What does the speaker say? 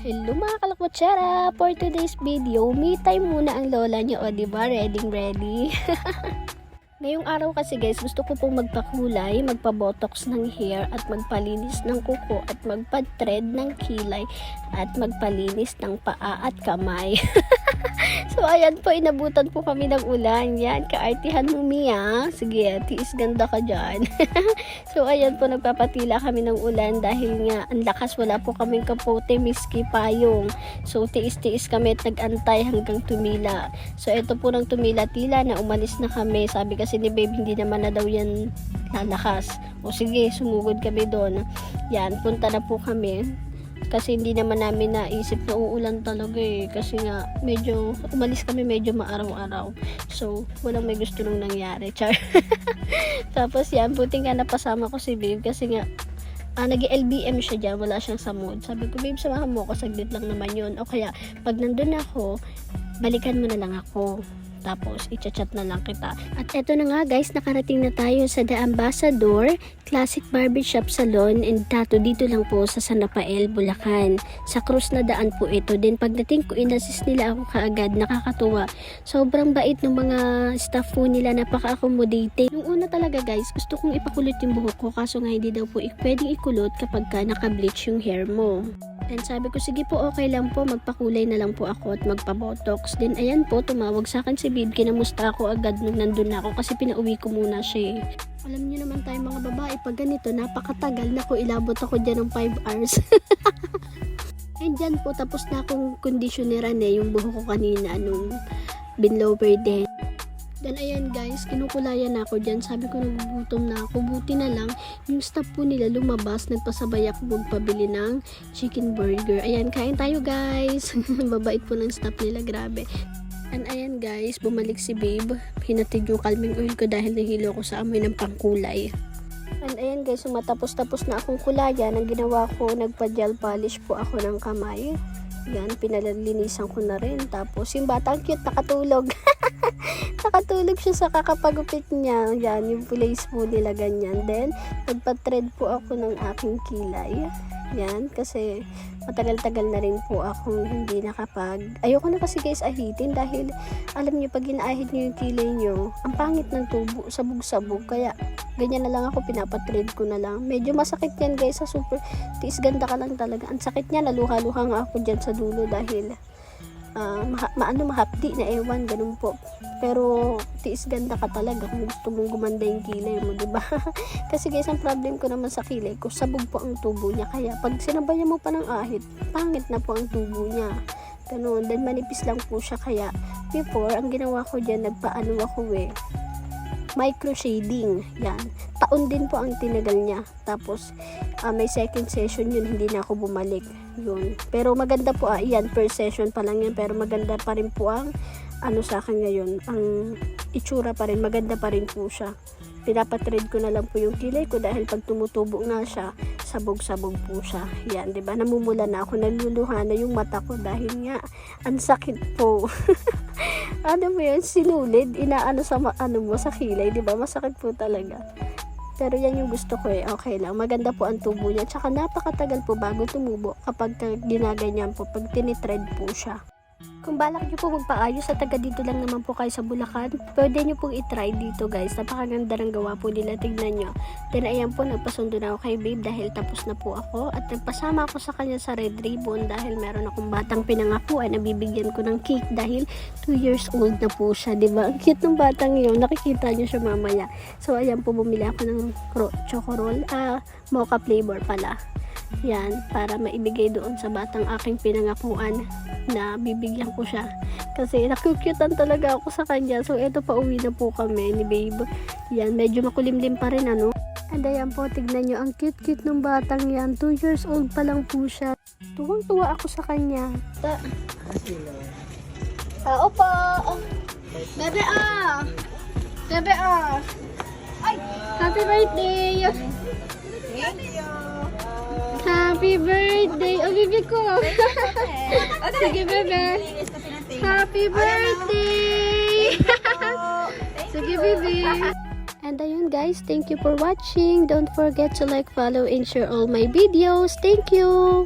Hello mga kalakwatsara! For today's video, me time muna ang lola niyo, o diba? Ready? Ngayong araw kasi guys, gusto ko pong magpakulay, magpa-botox ng hair at magpalinis ng kuko at magpa-thread ng kilay at magpalinis ng paa at kamay. So ayan po, inabutan po kami ng ulan. Yan, kaartihan mo Mia. Sige, tiis ganda ka dyan. So ayan po, nagpapatila kami ng ulan dahil nga ang lakas, wala po kaming kapote, miski payong. So tiis-tiis kami at nag-antay hanggang tumila. So ito po nang tumila-tila na umalis na kami. Sabi kasi ni babe, hindi naman na daw yan lalakas. O sige, sumugod kami doon. Yan, punta na po kami. Kasi hindi naman namin naisip na uulan talaga eh. Kasi nga, medyo, umalis kami medyo maaraw-araw. So, walang may gusto nung nangyari. Char. Tapos yan, buti nga napasama ko si babe. Kasi nga, nag-LBM siya dyan, wala siyang sa mood. Sabi ko, babe, samahan mo ako, saglit lang naman yun. O kaya, pag nandun ako, balikan mo na lang ako. Tapos, i-chat na lang kita. At eto na nga guys, nakarating na tayo sa The Ambassador Classic Barbershop Salon and Tattoo. Dito lang po sa San Rafael, Bulacan. Sa Cruz na daan po ito. Then pagdating ko, inassist nila ako kaagad. Nakakatuwa. Sobrang bait ng mga staff po nila. Napaka-accommodating. Nung una talaga guys, gusto kong ipakulot yung buhok ko. Kaso nga hindi daw po pwedeng ikulot kapag ka naka-bleach yung hair mo. And sabi ko, sige po, okay lang po, magpakulay na lang po ako at magpa-botox. Then ayan po, tumawag sa akin si babe, kinamusta ako agad nung nandun na ako kasi pinauwi ko muna siya. Alam niyo naman tayo mga babae, pag ganito, napakatagal na ko, ilabot ako dyan ng 5 hours. And dyan po, tapos na akong conditioneran yung buhok ko kanina nung binlower din. Then ayan guys, kinukulayan na ako dyan. Sabi ko, nagugutom na ako. Buti na lang, yung staff po nila lumabas. Nagpasabay ako magpabili ng chicken burger. Ayan, kain tayo guys. Babait po ng staff nila, grabe. And ayan guys, bumalik si babe. Hinatid yung calming oil ko dahil nahilo ko sa amoy ng pangkulay. And ayan guys, sumatapos-tapos na akong kulayan. Ang ginawa ko, nagpa-gel polish po ako ng kamay. Yan, pinalilinisan ko na rin. Tapos yung batang cute, nakatulog. Nakatulog siya sa kakapagupit niya. Yan, yung place po nila ganyan. Then, nagpa-thread po ako ng aking kilay. Yan, kasi matagal-tagal na rin po akong hindi ayoko na kasi guys ahitin dahil alam niyo pag inaahit niyo yung kilay niyo, ang pangit ng tubo, sabog-sabog. Kaya, ganyan na lang ako, pinapa-thread ko na lang. Medyo masakit yan guys, sa super tiis ganda ka lang talaga. Ang sakit niya, naluha-luha nga ako dyan sa dulo dahil mahapdi na ewan, ganun po. Pero tiis ganda ka talaga kung gusto mong gumanda yung kilay mo, diba? Kasi guys, ang problem ko naman sa kilay ko, sabog po ang tubo niya. Kaya pag sinabayan mo pa ng ahit, pangit na po ang tubo niya. Ganun, then manipis lang po siya. Kaya before, ang ginawa ko dyan, nagpaano ako micro shading. Yan. Taon din po ang tinagal niya. Tapos, may second session yun, hindi na ako bumalik. Yun. Pero maganda po, yan, per session pa lang yan. Pero maganda pa rin po ang, sa akin ngayon, ang itsura pa rin, maganda pa rin po siya. Pinapatread ko na lang po yung kilay ko dahil pag tumutubo nga siya, sabog-sabog po siya. Yan, diba? Namumula na ako, naluluha na yung mata ko dahil nga, ang sakit po. Ano mo yun, sinulid, inaano sa mo sa kilay, diba? Masakit po talaga. Pero yan yung gusto ko okay lang. Maganda po ang tubo niya. Tsaka napakatagal po bago tumubo kapag ginaganyan po, pag tinitread po siya. Kung balak nyo po magpaayos at taga dito lang naman po kayo sa Bulacan, pwede nyo pong itry dito guys. Napakaganda ng gawa po nila, tignan nyo. Then ayan po, nagpasundo na ako kay babe dahil tapos na po ako. At nagpasama ako sa kanya sa Red Ribbon dahil meron akong batang pinangakuan na bibigyan ko ng cake dahil 2 years old na po siya, diba? Ang cute ng batang yun, nakikita nyo siya mamaya. So ayan po, bumili ako ng choco roll, mocha flavor pala. Yan, para maibigay doon sa batang aking pinangakuan na bibigyan ko siya. Kasi nakukyutan talaga ako sa kanya. So, eto pa uwi na po kami ni babe. Yan, medyo makulimlim pa rin And ayan po, tignan nyo, ang cute-cute ng batang yan. 2 years old pa lang po siya. Tuwang-tuwa ako sa kanya. Tao po! Bebe Bebe Ay! Happy birthday! Thank you. Happy birthday! Oh, bibi ko! Sige, bebe! Happy birthday! Sige, bibi! And ayun guys, thank you for watching. Don't forget to like, follow, and share all my videos. Thank you!